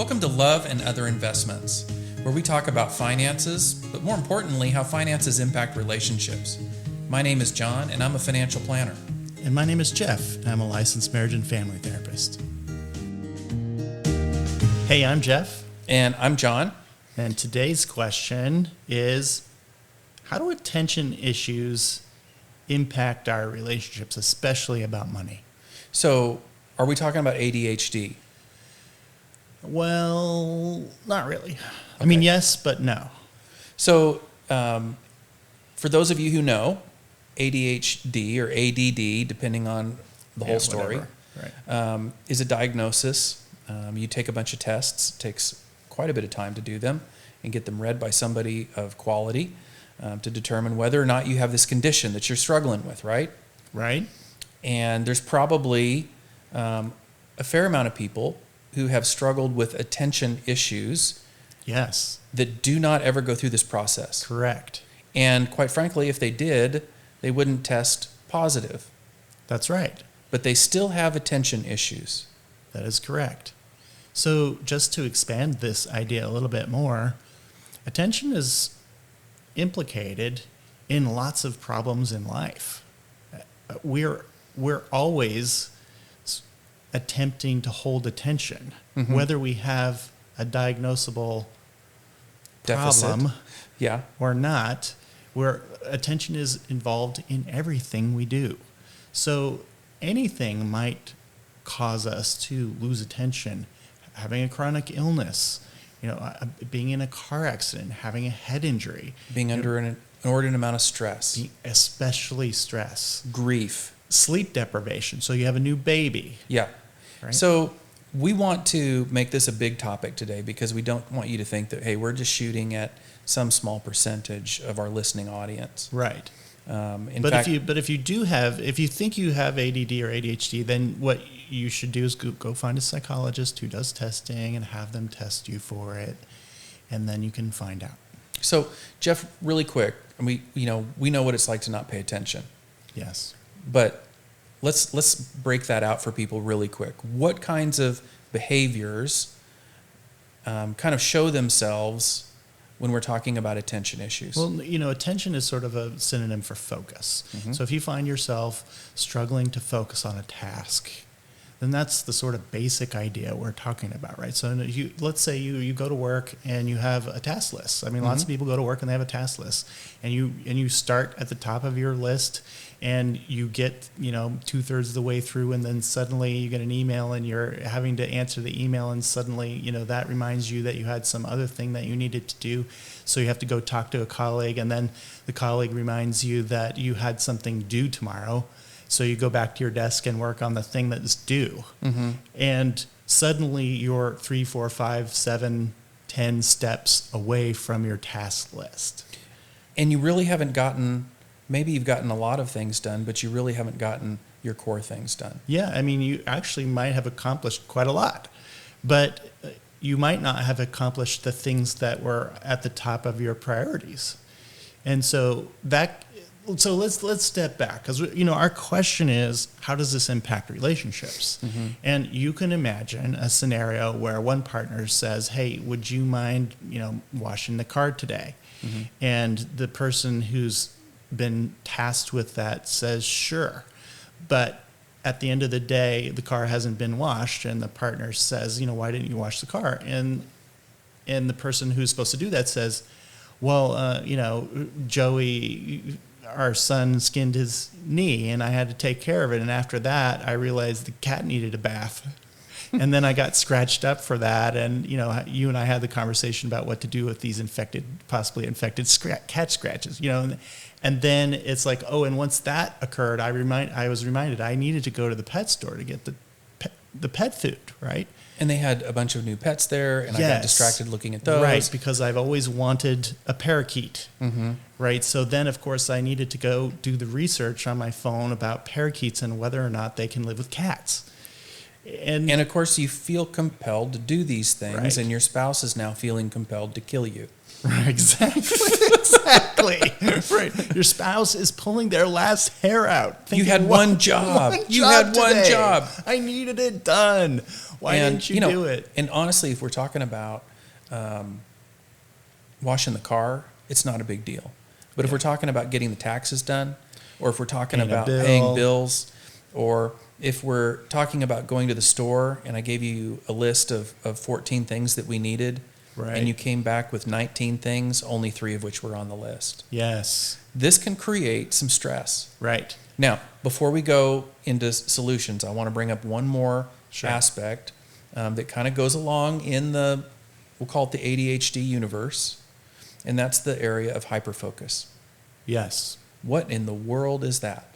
Welcome to Love and Other Investments, where we talk about finances, but more importantly, how finances impact relationships. My name is John, and I'm a financial planner. And my name is Jeff, and I'm a licensed marriage and family therapist. Hey, I'm Jeff. And I'm John. And today's question is, how do attention issues impact our relationships, especially about money? So, are we talking about ADHD? Well, not really. Okay. I mean, yes, but no. So, for those of you who know, ADHD or ADD, depending on the whole story, right, is a diagnosis. You take a bunch of tests. It takes quite a bit of time to do them and get them read by somebody of quality to determine whether or not you have this condition that you're struggling with, right? Right. And there's probably a fair amount of people who have struggled with attention issues. Yes. That do not ever go through this process. Correct. And quite frankly, if they did, they wouldn't test positive. That's right. But they still have attention issues. That is correct. So just to expand this idea a little bit more, attention is implicated in lots of problems in life. We're always attempting to hold attention, whether we have a diagnosable problem or not, where attention is involved in everything we do. So anything might cause us to lose attention. Having a chronic illness, being in a car accident, having a head injury. Being under an inordinate amount of stress. Especially stress. Grief. Sleep deprivation. So you have a new baby. Yeah. Right? So we want to make this a big topic today because we don't want you to think that, hey, we're just shooting at some small percentage of our listening audience. Right. If you think you have ADD or ADHD, then what you should do is go find a psychologist who does testing and have them test you for it, and then you can find out. So, Jeff, really quick, we know what it's like to not pay attention. Yes. But let's break that out for people really quick. What kinds of behaviors kind of show themselves when we're talking about attention issues? Well, attention is sort of a synonym for focus. Mm-hmm. So if you find yourself struggling to focus on a task, then that's the sort of basic idea we're talking about, right? So let's say you go to work and you have a task list. I mean, lots of people go to work and they have a task list, and you start at the top of your list, and you get 2/3 of the way through, and then suddenly you get an email and you're having to answer the email, and suddenly that reminds you that you had some other thing that you needed to do, so you have to go talk to a colleague, and then the colleague reminds you that you had something due tomorrow. So you go back to your desk and work on the thing that is due. Mm-hmm. And suddenly you're 3, 4, 5, 7, 10 steps away from your task list. And you really haven't maybe you've gotten a lot of things done, but you really haven't gotten your core things done. Yeah, I mean, you actually might have accomplished quite a lot, but you might not have accomplished the things that were at the top of your priorities. And so let's step back, because our question is, how does this impact relationships? Mm-hmm. And you can imagine a scenario where one partner says, hey, would you mind washing the car today? Mm-hmm. And the person who's been tasked with that says sure, but at the end of the day the car hasn't been washed, and the partner says, why didn't you wash the car? And the person who's supposed to do that says, well, Joey, our son, skinned his knee, and I had to take care of it. And after that, I realized the cat needed a bath. And then I got scratched up for that. And, you and I had the conversation about what to do with these possibly infected cat scratches, And then it's like, and once that occurred, I was reminded I needed to go to the pet store to get the pet food, right? And they had a bunch of new pets there, and yes. I got distracted looking at those. Right, because I've always wanted a parakeet, right? So then, of course, I needed to go do the research on my phone about parakeets and whether or not they can live with cats. And of course, you feel compelled to do these things, right. And your spouse is now feeling compelled to kill you. Right, exactly. Right. Your spouse is pulling their last hair out. You had one job. You had one job. I needed it done. Why didn't you do it? And honestly, if we're talking about washing the car, it's not a big deal. But if we're talking about getting the taxes done, or if we're talking about paying bills, or if we're talking about going to the store and I gave you a list of 14 things that we needed, right, and you came back with 19 things, only 3 of which were on the list. Yes. This can create some stress. Right. Now, before we go into solutions, I want to bring up one more aspect that kind of goes along in the, we'll call it the ADHD universe, and that's the area of hyperfocus. Yes. What in the world is that?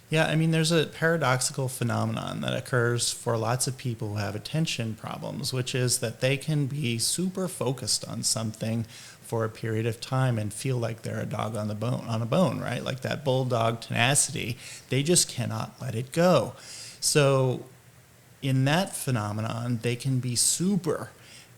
Yeah, I mean, there's a paradoxical phenomenon that occurs for lots of people who have attention problems, which is that they can be super focused on something for a period of time and feel like they're a dog on a bone, right? Like that bulldog tenacity. They just cannot let it go. So in that phenomenon, they can be super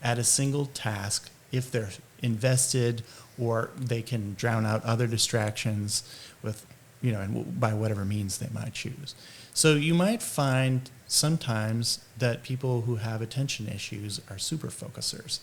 at a single task if they're invested, or they can drown out other distractions with, and by whatever means they might choose. So you might find sometimes that people who have attention issues are super focusers.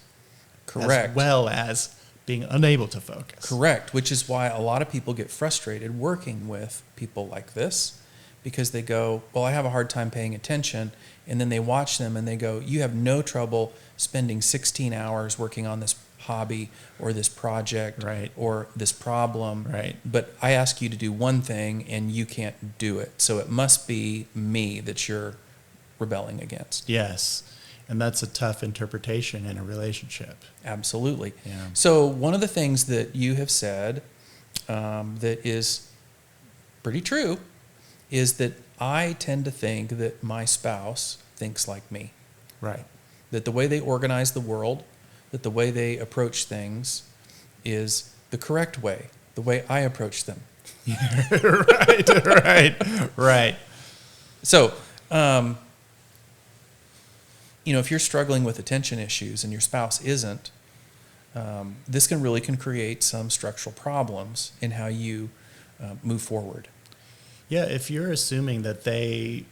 Correct. As well as being unable to focus. Correct, which is why a lot of people get frustrated working with people like this, because they go, well, I have a hard time paying attention, and then they watch them and they go, you have no trouble spending 16 hours working on this hobby or this project, right, or this problem, right, but I ask you to do one thing and you can't do it, so it must be me that you're rebelling against. Yes. And that's a tough interpretation in a relationship. Absolutely. Yeah. So one of the things that you have said that is pretty true is that I tend to think that my spouse thinks like me. Right. That the way they organize the world, that the way they approach things is the correct way, the way I approach them. Right. So, if you're struggling with attention issues and your spouse isn't, this can create some structural problems in how you move forward. Yeah, if you're assuming that the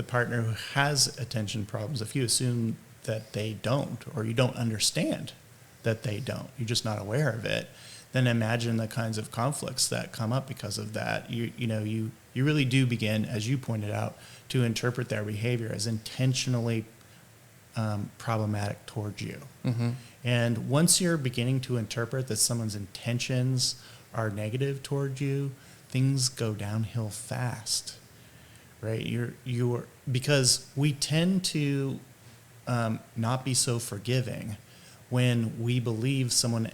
partner who has attention problems, if you assume that they don't, or you don't understand that they don't, you're just not aware of it, then imagine the kinds of conflicts that come up because of that. You really do begin, as you pointed out, to interpret their behavior as intentionally problematic towards you. Mm-hmm. And once you're beginning to interpret that someone's intentions are negative toward you, things go downhill fast, right? You're because we tend to not be so forgiving when we believe someone's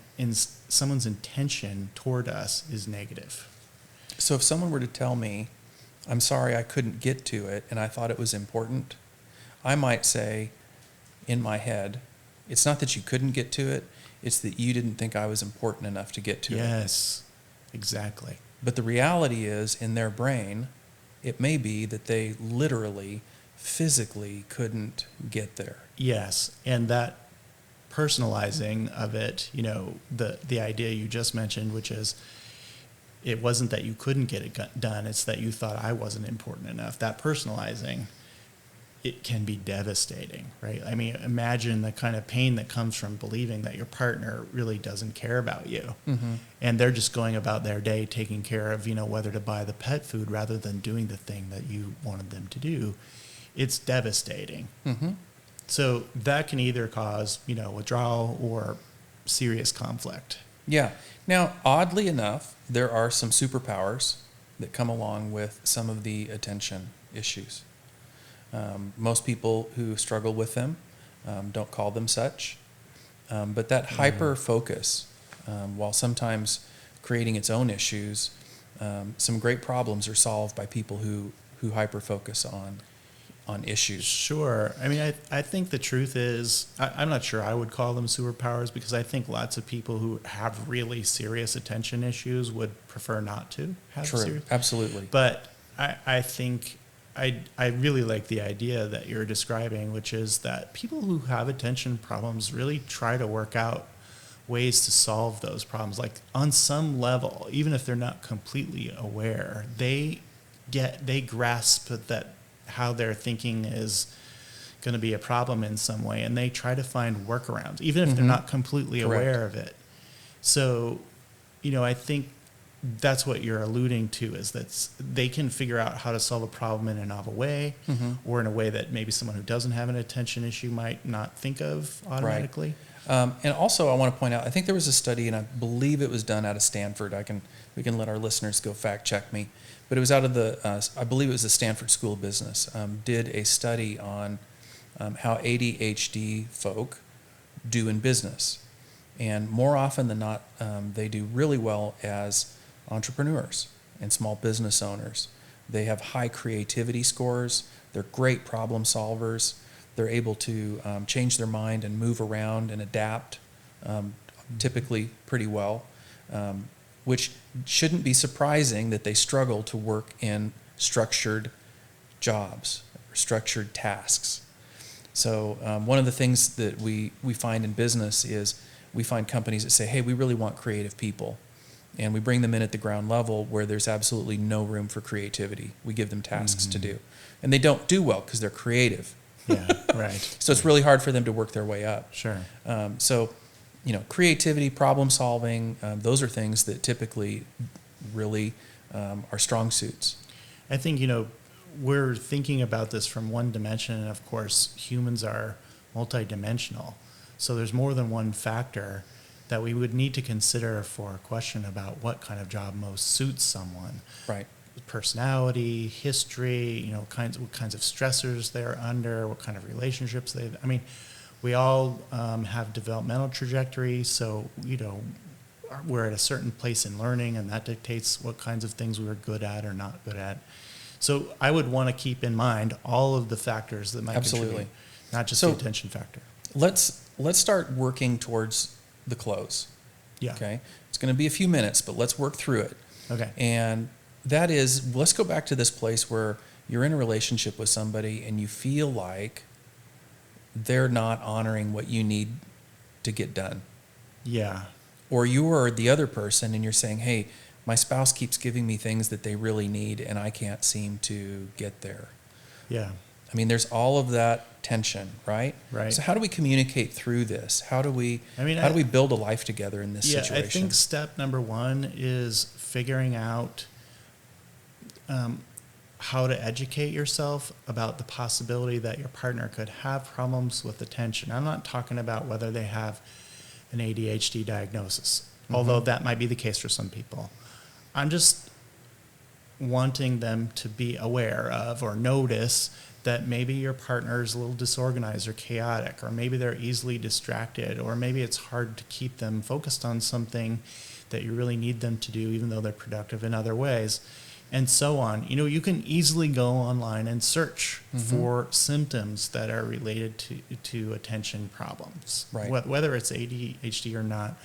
intention toward us is negative. So if someone were to tell me, I'm sorry I couldn't get to it and I thought it was important, I might say in my head, it's not that you couldn't get to it, it's that you didn't think I was important enough to get to it. Yes, exactly. But the reality is, in their brain, it may be that they literally, physically couldn't get there. Yes, and that personalizing of it, the idea you just mentioned, which is it wasn't that you couldn't get it done, it's that you thought I wasn't important enough. That personalizing, it can be devastating, right? I mean, imagine the kind of pain that comes from believing that your partner really doesn't care about you. Mm-hmm. And they're just going about their day taking care of, whether to buy the pet food rather than doing the thing that you wanted them to do. It's devastating. Mm-hmm. So that can either cause, withdrawal or serious conflict. Yeah. Now, oddly enough, there are some superpowers that come along with some of the attention issues. Most people who struggle with them don't call them such. But that hyper focus, while sometimes creating its own issues, some great problems are solved by people who hyper focus on issues. Sure. I mean, I think the truth is, I'm not sure I would call them superpowers, because I think lots of people who have really serious attention issues would prefer not to have serious. Absolutely. But I think I really like the idea that you're describing, which is that people who have attention problems really try to work out ways to solve those problems. Like on some level, even if they're not completely aware, they grasp that how their thinking is going to be a problem in some way, and they try to find workarounds, even if they're not completely aware of it. So, I think that's what you're alluding to, is that they can figure out how to solve a problem in a novel way, or in a way that maybe someone who doesn't have an attention issue might not think of automatically. Right. And also, I want to point out, I think there was a study, and I believe it was done out of Stanford. We can let our listeners go fact check me, but it was out of I believe it was the Stanford School of Business, did a study on how ADHD folk do in business. And more often than not, they do really well as entrepreneurs and small business owners. They have high creativity scores. They're great problem solvers. They're able to change their mind and move around and adapt, typically pretty well, which shouldn't be surprising that they struggle to work in structured jobs or structured tasks. So one of the things that we find in business is we find companies that say, hey, we really want creative people. And we bring them in at the ground level where there's absolutely no room for creativity. We give them tasks to do. And they don't do well because they're creative. Yeah, right. So it's really hard for them to work their way up. Sure. So, creativity, problem solving, those are things that typically really are strong suits. I think, we're thinking about this from one dimension, and of course, humans are multidimensional. So there's more than one factor that we would need to consider for a question about what kind of job most suits someone. Right. Personality, history, what kinds of stressors they're under, what kind of relationships they've. I mean, we all have developmental trajectory, so we're at a certain place in learning, and that dictates what kinds of things we're good at or not good at. So I would want to keep in mind all of the factors that might contribute, not just the attention factor. Let's start working towards the close. Yeah. Okay. It's going to be a few minutes, but let's work through it. Okay. And that is, let's go back to this place where you're in a relationship with somebody and you feel like they're not honoring what you need to get done. Yeah. Or you are the other person and you're saying, hey, my spouse keeps giving me things that they really need and I can't seem to get there. Yeah. I mean, there's all of that tension, right? Right. So how do we communicate through this? How do we build a life together in this situation? I think step number one is figuring out how to educate yourself about the possibility that your partner could have problems with attention. I'm not talking about whether they have an ADHD diagnosis, although that might be the case for some people. I'm just wanting them to be aware of or notice that maybe your partner is a little disorganized or chaotic, or maybe they're easily distracted, or maybe it's hard to keep them focused on something that you really need them to do, even though they're productive in other ways, and so on. You can easily go online and search for symptoms that are related to attention problems. Right. Whether it's ADHD or not,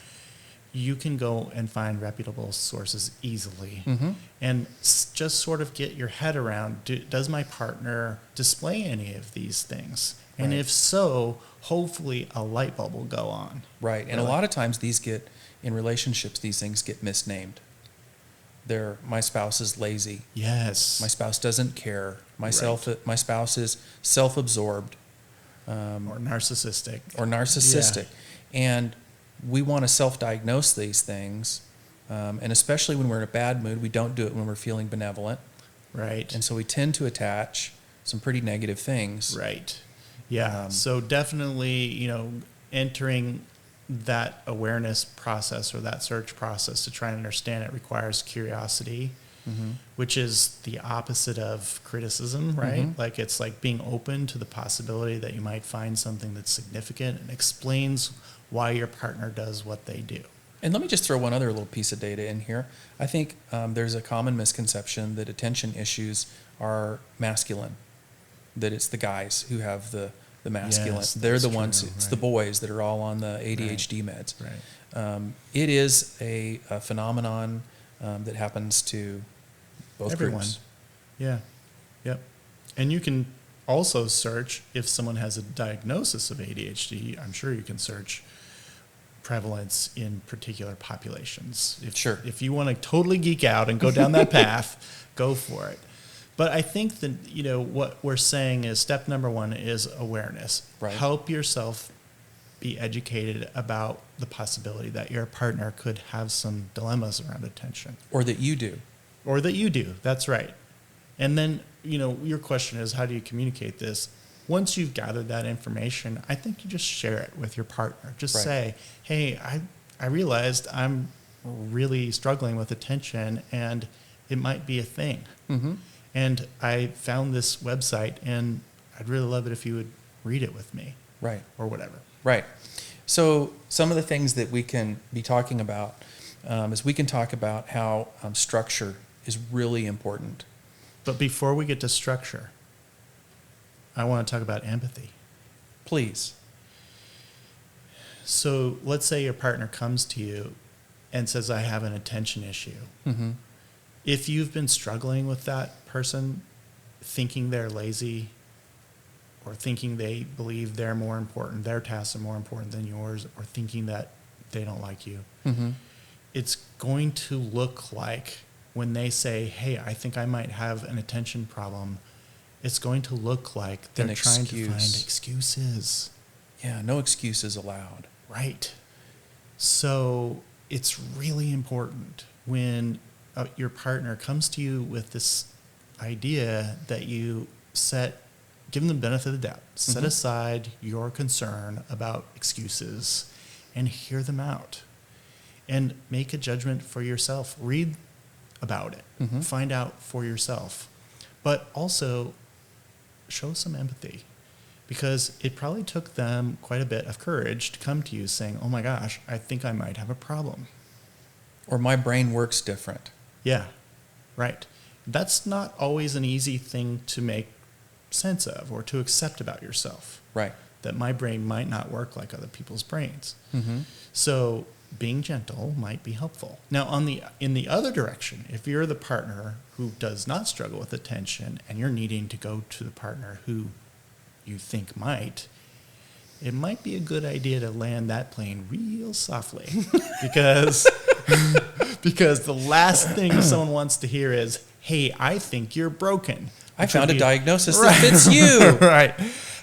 you can go and find reputable sources easily and just sort of get your head around, does my partner display any of these things? And if so, hopefully a light bulb will go on. Right. And a lot of times in relationships, these things get misnamed. My spouse is lazy. Yes. My spouse doesn't care. My spouse is self-absorbed. Or narcissistic. Yeah. And we want to self-diagnose these things, and especially when we're in a bad mood, we don't do it when we're feeling benevolent. Right. And so we tend to attach some pretty negative things. Right. Yeah. So definitely, entering that awareness process or that search process to try and understand it requires curiosity, which is the opposite of criticism, right? Like it's like being open to the possibility that you might find something that's significant and explains why your partner does what they do. And let me just throw one other little piece of data in here. I think there's a common misconception that attention issues are masculine, that it's the guys who have the masculine. Yes, they're the that's ones, true, it's the boys that are all on the ADHD meds. Right. It is a phenomenon that happens to both Everyone. groups. Yeah. Yep. And you can also search if someone has a diagnosis of ADHD. I'm sure you can search prevalence in particular populations. If you want to totally geek out and go down that path, go for it. But I think that, what we're saying is step number one is awareness. Right. Help yourself be educated about the possibility that your partner could have some dilemmas around attention. Or that you do. Or that you do. That's right. And then, your question is, how do you communicate this? Once you've gathered that information, I think you just share it with your partner. Just say, hey, I realized I'm really struggling with attention and it might be a thing. Mm-hmm. And I found this website and I'd really love it if you would read it with me. Right. Or whatever. Right. So some of the things that we can be talking about is we can talk about how structure is really important. But before we get to structure, I want to talk about empathy. Please. So let's say your partner comes to you and says, I have an attention issue. Mm-hmm. If you've been struggling with that person, thinking they're lazy or thinking they believe they're more important, their tasks are more important than yours, or thinking that they don't like you, Mm-hmm. it's going to look like when they say, hey, I think I might have an attention problem, it's going to look like they're trying to find excuses. Yeah, no excuses allowed. Right. So it's really important when your partner comes to you with this idea that you give them the benefit of the doubt. Set Mm-hmm. aside your concern about excuses and hear them out. And make a judgment for yourself. Read about it. Mm-hmm. Find out for yourself. But also show some empathy. Because it probably took them quite a bit of courage to come to you saying, oh my gosh, I think I might have a problem. Or my brain works different. Yeah, right. That's not always an easy thing to make sense of or to accept about yourself. Right. That my brain might not work like other people's brains. Mm-hmm. So being gentle might be helpful. Now, in the other direction, if you're the partner who does not struggle with attention and you're needing to go to the partner who you think might, it might be a good idea to land that plane real softly because the last thing someone wants to hear is, hey, I think you're broken. I found a diagnosis that fits you. Right.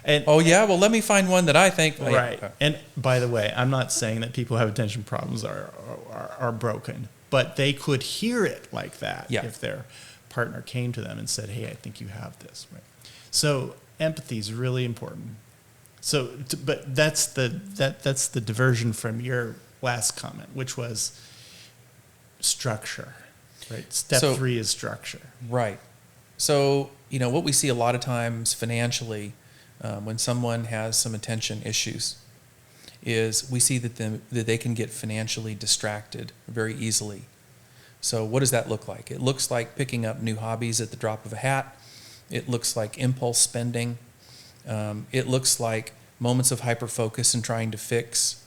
And, oh, yeah? Well, let me find one that I think. Right. And by the way, I'm not saying that people who have attention problems are broken, but they could hear it like that if their partner came to them and said, hey, I think you have this. Right. So empathy is really important. So, but that's the diversion from your last comment, which was structure. Right. Step 3 is structure. Right. So, what we see a lot of times financially when someone has some attention issues is we see that they can get financially distracted very easily. So what does that look like? It looks like picking up new hobbies at the drop of a hat. It looks like impulse spending. It looks like moments of hyper-focus and trying to fix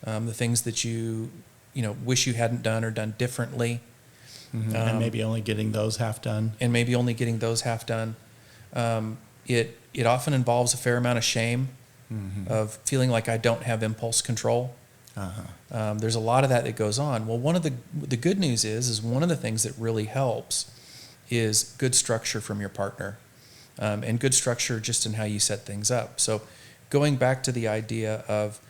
the things that you wish you hadn't done or done differently. Mm-hmm. And maybe only getting those half done. It often involves a fair amount of shame, mm-hmm. of feeling like I don't have impulse control. Uh-huh. There's a lot of that goes on. Well, one of the good news is one of the things that really helps is good structure from your partner, and good structure just in how you set things up. So going back to the idea of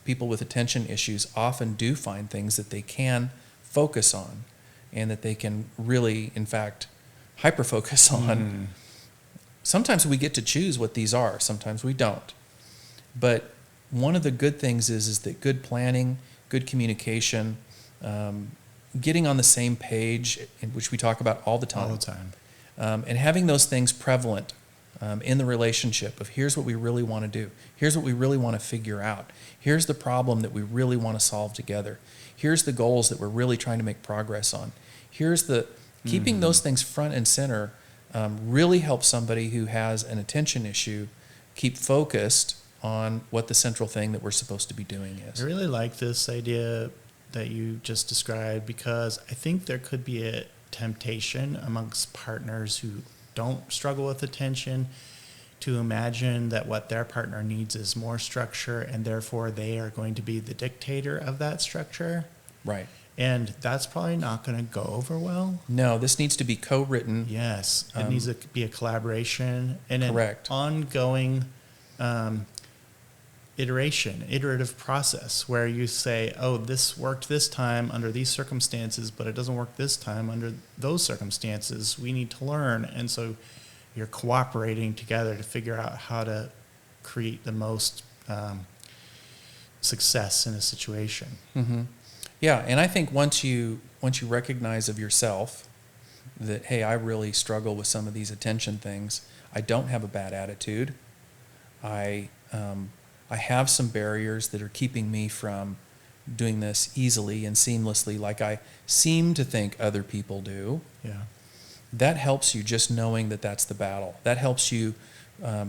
people with attention issues often do find things that they can focus on and that they can really, in fact, hyper-focus on. Mm. Sometimes we get to choose what these are. Sometimes we don't. But one of the good things is that good planning, good communication, getting on the same page, in which we talk about all the time. And having those things prevalent in the relationship of here's what we really want to do. Here's what we really want to figure out. Here's the problem that we really want to solve together. Here's the goals that we're really trying to make progress on. Here's the keeping those things front and center really helps somebody who has an attention issue keep focused on what the central thing that we're supposed to be doing is. I really like this idea that you just described because I think there could be a temptation amongst partners who don't struggle with attention to imagine that what their partner needs is more structure and therefore they are going to be the dictator of that structure. Right. And that's probably not going to go over well. No, this needs to be co-written. Yes, it needs to be a collaboration and Correct. an ongoing iterative process where you say, oh, this worked this time under these circumstances, but it doesn't work this time under those circumstances. We need to learn. And so you're cooperating together to figure out how to create the most success in a situation. Mm-hmm. Yeah, and I think once you recognize of yourself that, hey, I really struggle with some of these attention things. I don't have a bad attitude. I have some barriers that are keeping me from doing this easily and seamlessly like I seem to think other people do. Yeah. That helps you just knowing that that's the battle. That helps you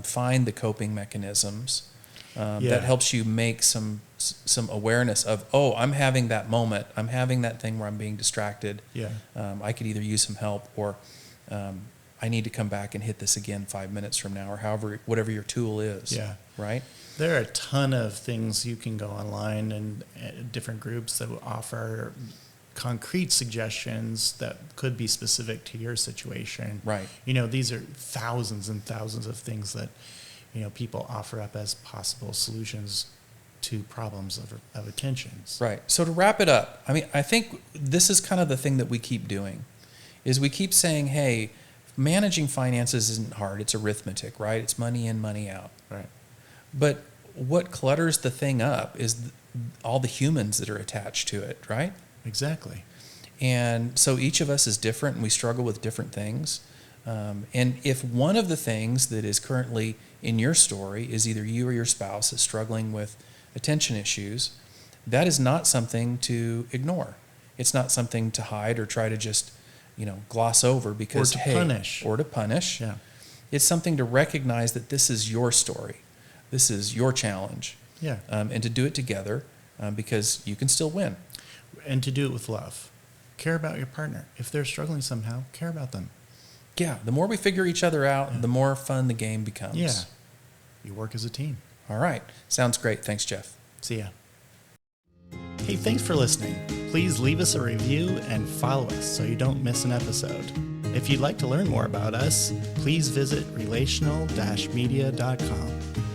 find the coping mechanisms. That helps you make some awareness of, oh, I'm having that moment. I'm having that thing where I'm being distracted. Yeah. I could either use some help or I need to come back and hit this again 5 minutes from now or whatever your tool is. Yeah. Right? There are a ton of things you can go online and different groups that will offer concrete suggestions that could be specific to your situation. Right. These are thousands and thousands of things that, people offer up as possible solutions to problems of attentions. Right. So to wrap it up, I think this is kind of the thing that we keep doing, is we keep saying, hey, managing finances isn't hard. It's arithmetic, right? It's money in, money out. Right. But what clutters the thing up is all the humans that are attached to it, right? Exactly. And so each of us is different and we struggle with different things. And if one of the things that is currently in your story is either you or your spouse is struggling with attention issues, that is not something to ignore. It's not something to hide or try to just, gloss over because, punish. Or to punish. Yeah. It's something to recognize that this is your story. This is your challenge. Yeah. And to do it together because you can still win. And to do it with love. Care about your partner. If they're struggling somehow, care about them. Yeah, the more we figure each other out, the more fun the game becomes. Yeah. You work as a team. All right. Sounds great. Thanks, Jeff. See ya. Hey, thanks for listening. Please leave us a review and follow us so you don't miss an episode. If you'd like to learn more about us, please visit relational-media.com.